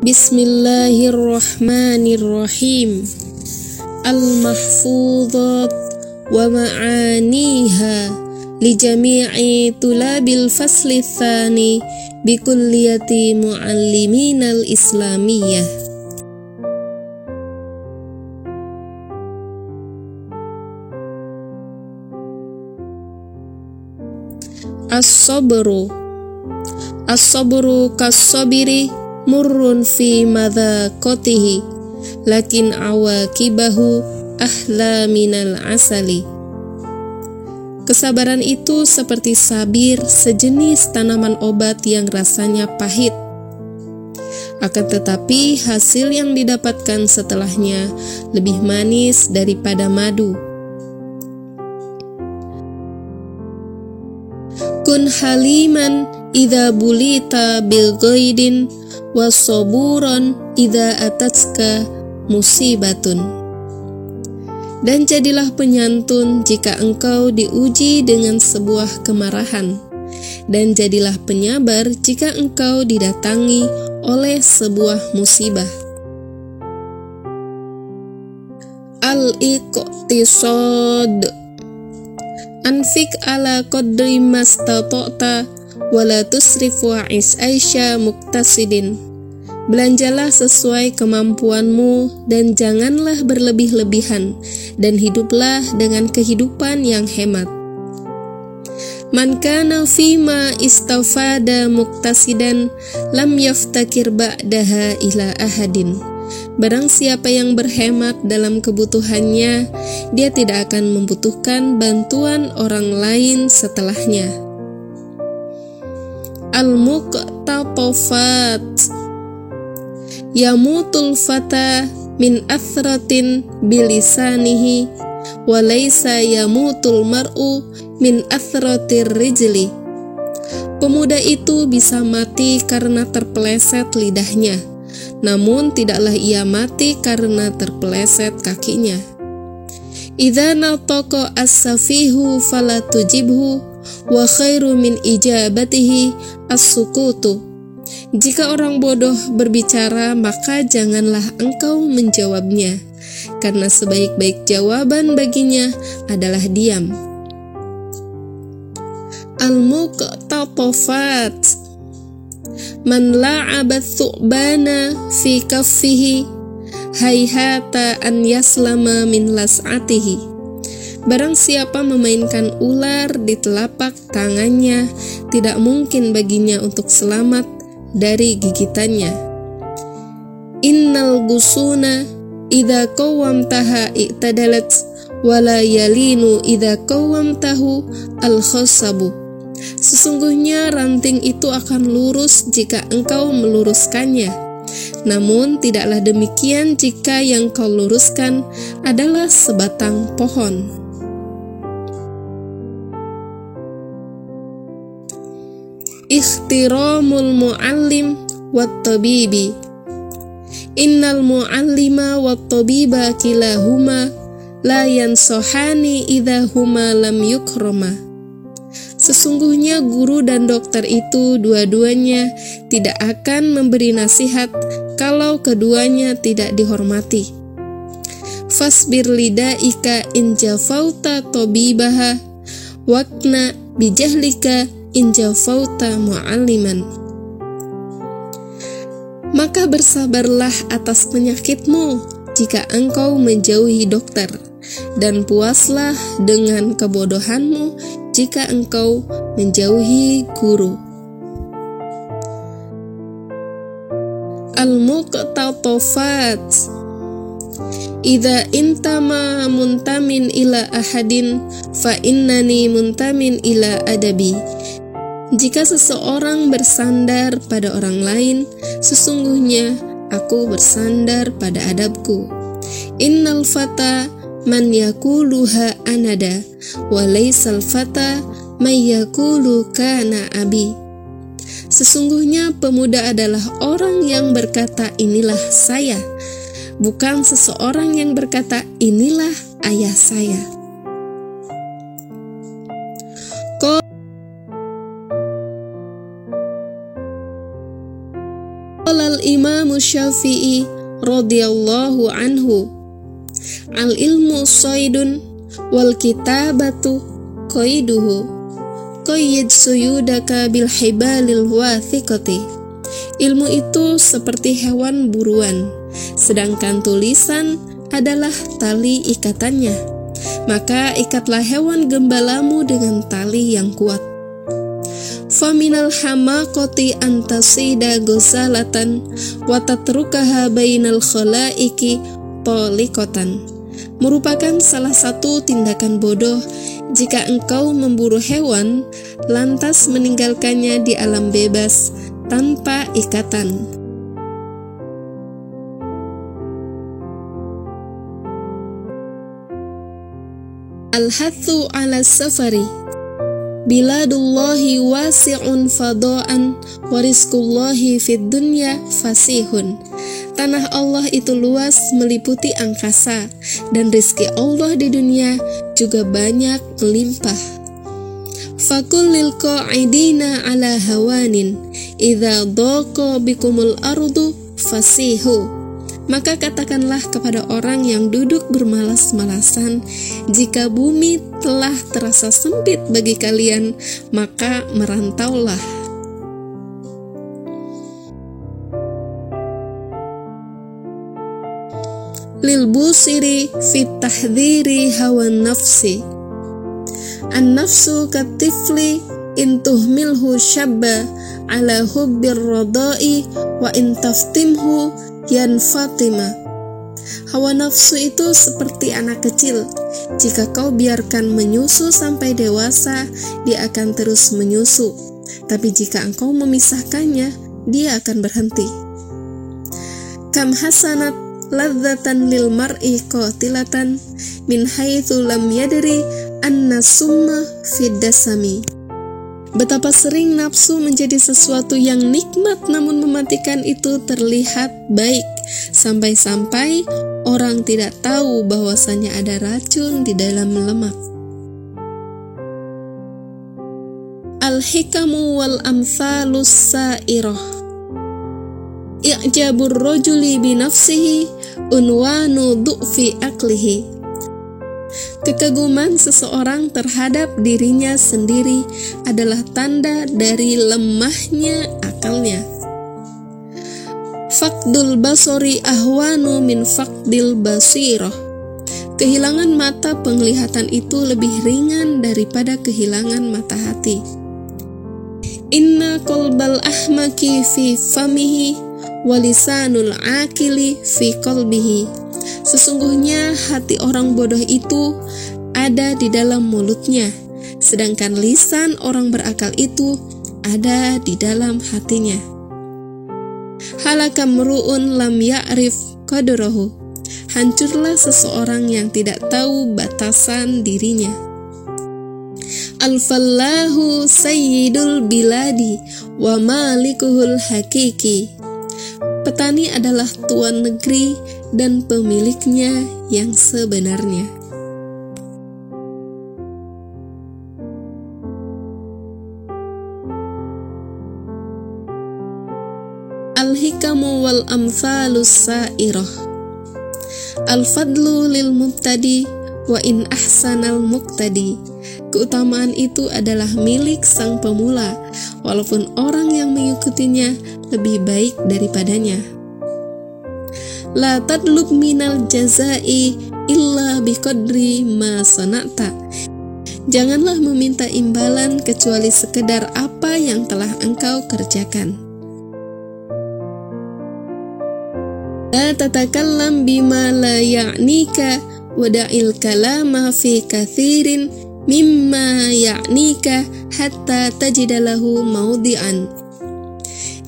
Bismillahirrahmanirrahim. Al-mahfuzat wa ma'aniha li jami'i tulabil fasli tsani bi kulliyati mualliminal islamiyah. As-sabru kas-sabiri murrun fi madhaqatihi lakin awaqibahu ahla minal asali. Kesabaran itu seperti sabir, sejenis tanaman obat yang rasanya pahit. Akan tetapi hasil yang didapatkan setelahnya lebih manis daripada madu. Kun haliman idza bulita bil ghaidin wa saburan idza atatska musibatun. Dan jadilah penyantun jika engkau diuji dengan sebuah kemarahan, dan jadilah penyabar jika engkau didatangi oleh sebuah musibah. Al-iqtisad, anfik ala qadri mastata'ta wala tusrif wa'is aisha muktasidin. Belanjalah sesuai kemampuanmu dan janganlah berlebih-lebihan, dan hiduplah dengan kehidupan yang hemat. Man kana fima istafada muktasidan lam yaftakir ba'daha ila ahadin. Barang siapa yang berhemat dalam kebutuhannya, dia tidak akan membutuhkan bantuan orang lain setelahnya. Al-muqtatafat, yamutul fata min athratin bilisanihi wa laysa yamutul mar'u min athratir rijli. Pemuda itu bisa mati karena terpeleset lidahnya, namun tidaklah ia mati karena terpeleset kakinya. Idza nataqa as-safihu fala tujibhu wa khairu min ijabatihi as-sukutu. Jika orang bodoh berbicara, maka janganlah engkau menjawabnya, karena sebaik-baik jawaban baginya adalah diam. Al-muqtatafat, man la'aba thu'bana fi kaffihi hayhata an yaslama min las'atihi. Barang siapa memainkan ular di telapak tangannya, tidak mungkin baginya untuk selamat dari gigitannya. Innal gusuna idza qawwamtaha i'tadalat wala yalinu idza qawwamtahu al-khasabu. Sesungguhnya ranting itu akan lurus jika engkau meluruskannya, namun tidaklah demikian jika yang kau luruskan adalah sebatang pohon. Ikhtiramul muallim wat tabibi, innal muallima wat tabiba kilahuma la yansohani idza huma lam yukrama. Sesungguhnya guru dan dokter itu dua-duanya tidak akan memberi nasihat kalau keduanya tidak dihormati. Fasbir lidaika in jafauta tabibaha wakna bijahlika in jafauta mu'alliman. Maka bersabarlah atas penyakitmu jika engkau menjauhi dokter, dan puaslah dengan kebodohanmu jika engkau menjauhi guru. Al-muqtatafat, idza intama muntamin ila ahadin fa innani muntamin ila adabi. Jika seseorang bersandar pada orang lain, sesungguhnya aku bersandar pada adabku. Innal fata man yakuluha anada wa laysal fata may yakulu kana abi. Sesungguhnya pemuda adalah orang yang berkata inilah saya, bukan seseorang yang berkata inilah ayah saya. Qala Imam Syafi'i radhiyallahu anhu, al-ilmu saydun wal kitabatu qaiduhu, qayyid suyudaka bil hibalil wathiqati. Ilmu itu seperti hewan buruan, sedangkan tulisan adalah tali ikatannya. Maka ikatlah hewan gembalamu dengan tali yang kuat. Faminal hamaqati antasida ghazalatan wa tatrukaha bainal khalaiki taliqatan. Merupakan salah satu tindakan bodoh jika engkau memburu hewan lantas meninggalkannya di alam bebas tanpa ikatan. Al-hathu ala safari, biladullahi wasi'un fada'an wa rizqullahi fid dunya fasihun. Tanah Allah itu luas meliputi angkasa, dan rizki Allah di dunia juga banyak melimpah. Fakullil qa'idina ala hawanin idza dhaqa bikumul ardu fasihu. Maka katakanlah kepada orang yang duduk bermalas-malasan, jika bumi telah terasa sempit bagi kalian, maka merantaulah. Lil busiri fit tahdhiri hawan nafsi, an-nafsu katifli in tuhmilhu syabba ala hubbir radai wa in taftimhu yan Fatima. Hawa nafsu itu seperti anak kecil. Jika kau biarkan menyusu sampai dewasa, dia akan terus menyusu. Tapi jika engkau memisahkannya, dia akan berhenti. Kam hasanat ladzatan lil mar'i qatilatan min haitsu lam yadri anna summa fid dasami. Betapa sering nafsu menjadi sesuatu yang nikmat namun mematikan itu terlihat baik, sampai-sampai orang tidak tahu bahwasanya ada racun di dalam lemak. Al-hikamu wal amsalus sa'irah, i'jabur rajuli bi nafsihi unwanu du'fi aqlihi. Kekaguman seseorang terhadap dirinya sendiri adalah tanda dari lemahnya akalnya. Faqdul basori ahwanu min faqdil basirah. Kehilangan mata penglihatan itu lebih ringan daripada kehilangan mata hati. Inna qalbal ahmaki fi famihi walisanul akili fi qalbihi. Sesungguhnya hati orang bodoh itu ada di dalam mulutnya, sedangkan lisan orang berakal itu ada di dalam hatinya. Halaka mru'un lam ya'rif qadrahu. Hancurlah seseorang yang tidak tahu batasan dirinya. Al-fallahu sayyidul biladi wa malikuhul hakiki. Petani adalah tuan negeri dan pemiliknya yang sebenarnya. Al-hikamu wal amsalus sa'irah. Al-fadlu lil mubtadi wa in ahsanal muqtadi. Keutamaan itu adalah milik sang pemula, walaupun orang yang mengikutinya lebih baik daripadanya. La tadlub minal jazai illa biqadri ma sana'ta. Janganlah meminta imbalan kecuali sekedar apa yang telah engkau kerjakan. La tatakallam bima la ya'nika wada'il kalama fi kathirin mimma ya'nika hatta tajidalahu maudi'an.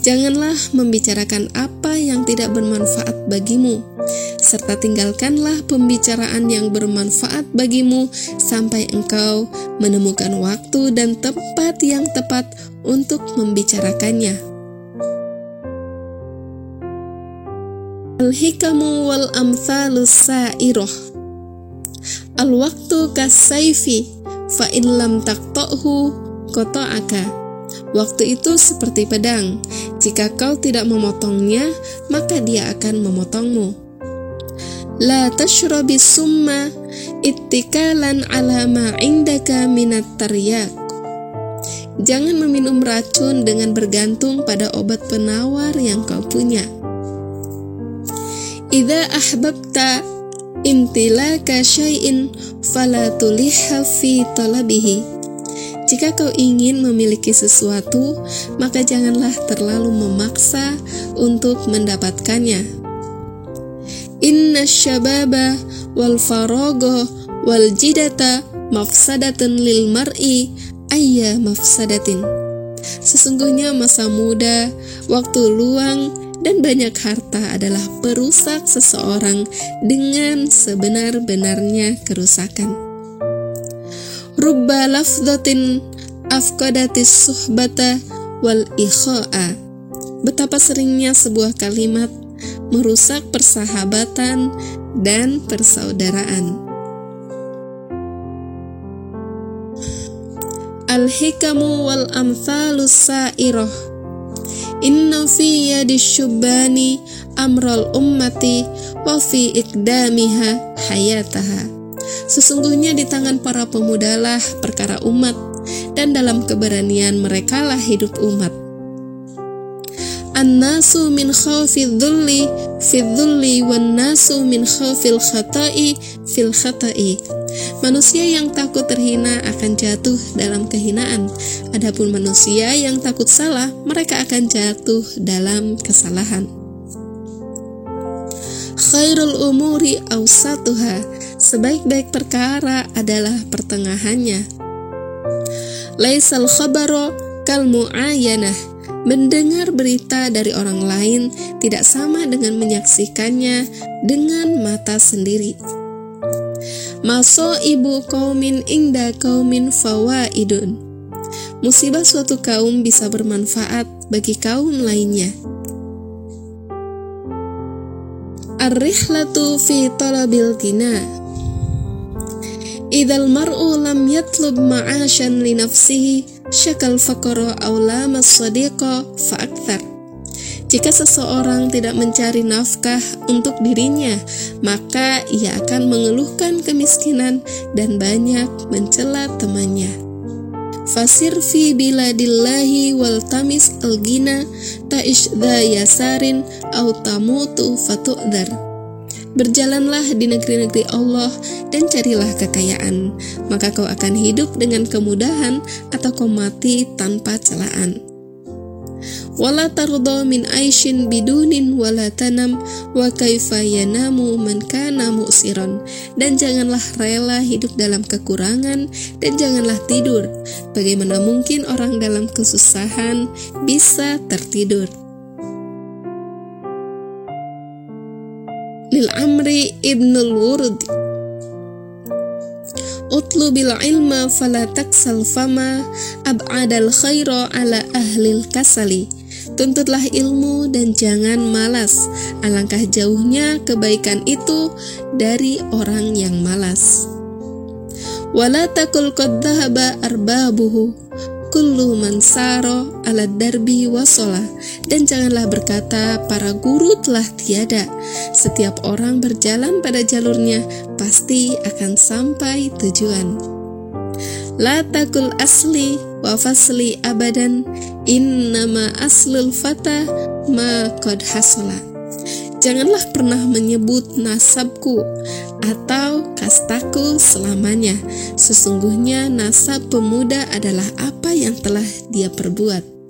Janganlah membicarakan apa yang tidak bermanfaat bagimu, serta tinggalkanlah pembicaraan yang bermanfaat bagimu sampai engkau menemukan waktu dan tempat yang tepat untuk membicarakannya. Al-hikamu wal amsalus sa'irah. Al-waqtu kas-sayfi fa in lam taqta'hu qata'aka Waktu itu seperti pedang. Jika kau tidak memotongnya, maka dia akan memotongmu. La tashrabi summa ittikalan ala ma indaka minat taryak. Jangan meminum racun dengan bergantung pada obat penawar yang kau punya. Idza ahbabta imtilaka syai'in fala tulihha fi talabihi. Jika kau ingin memiliki sesuatu, maka janganlah terlalu memaksa untuk mendapatkannya. Inna syababa wal farago wal jidata mafsadatun lil mar'i ayya mafsadatin. Sesungguhnya masa muda, waktu luang, dan banyak harta adalah perusak seseorang dengan sebenar-benarnya kerusakan. Rubba lafdhatin afqadatis suhbata wal ikha'a. Betapa seringnya sebuah kalimat merusak persahabatan dan persaudaraan. Al-hikamu wal amthalus sa'irah. Inna fi yadi syubbani amral ummati wa fi iqdamiha hayataha. Sesungguhnya di tangan para pemudalah perkara umat, dan dalam keberanian merekalah hidup umat. An-nasu min khawfi dhulli fi dhulli wan nasu min khawfil khata'i fil khata'i. Manusia yang takut terhina akan jatuh dalam kehinaan. Adapun manusia yang takut salah, mereka akan jatuh dalam kesalahan. Khairul umuri awsatuha. Sebaik-baik perkara adalah pertengahannya. Laisal khabaro kal mu'ayanah. Mendengar berita dari orang lain tidak sama dengan menyaksikannya dengan mata sendiri. Maso ibu qaumin inda qaumin fawaidun. Musibah suatu kaum bisa bermanfaat bagi kaum lainnya. Ar-rihlatu fi talabil ghina. Idzal mar'u lam yatlub ma'ashan li nafsihi syakal faqara aw lamas sadiqa fa akthar. Jika seseorang tidak mencari nafkah untuk dirinya, maka ia akan mengeluhkan kemiskinan dan banyak mencela temannya. Fasir fi biladillahi wal tamis al-ghina ta'ish dha yasarin aw tamutu fatu'dhar. Berjalanlah di negeri-negeri Allah dan carilah kekayaan, maka kau akan hidup dengan kemudahan atau kau mati tanpa celaan. Wala tarda min aishin bidunin wala tanam wa kaifa yanamu man kana mu'siran. Dan janganlah rela hidup dalam kekurangan dan janganlah tidur. Bagaimana mungkin orang dalam kesusahan bisa tertidur? Lil Amri ibnul Wurdi. Utlubil ilma fala taksal fama ab'adal khaira ala ahlil kasali. Tuntutlah ilmu dan jangan malas. Alangkah jauhnya kebaikan itu dari orang yang malas. Wala takul qad dhahaba arbabuhu kullu man saro ala darbi wasola. Dan janganlah berkata para guru telah tiada. Setiap orang berjalan pada jalurnya pasti akan sampai tujuan. La takul asli wa fasli abadan innama aslul fata ma qad hasola. Janganlah pernah menyebut nasabku atau kastaku selamanya. Sesungguhnya nasab pemuda adalah apa yang telah dia perbuat.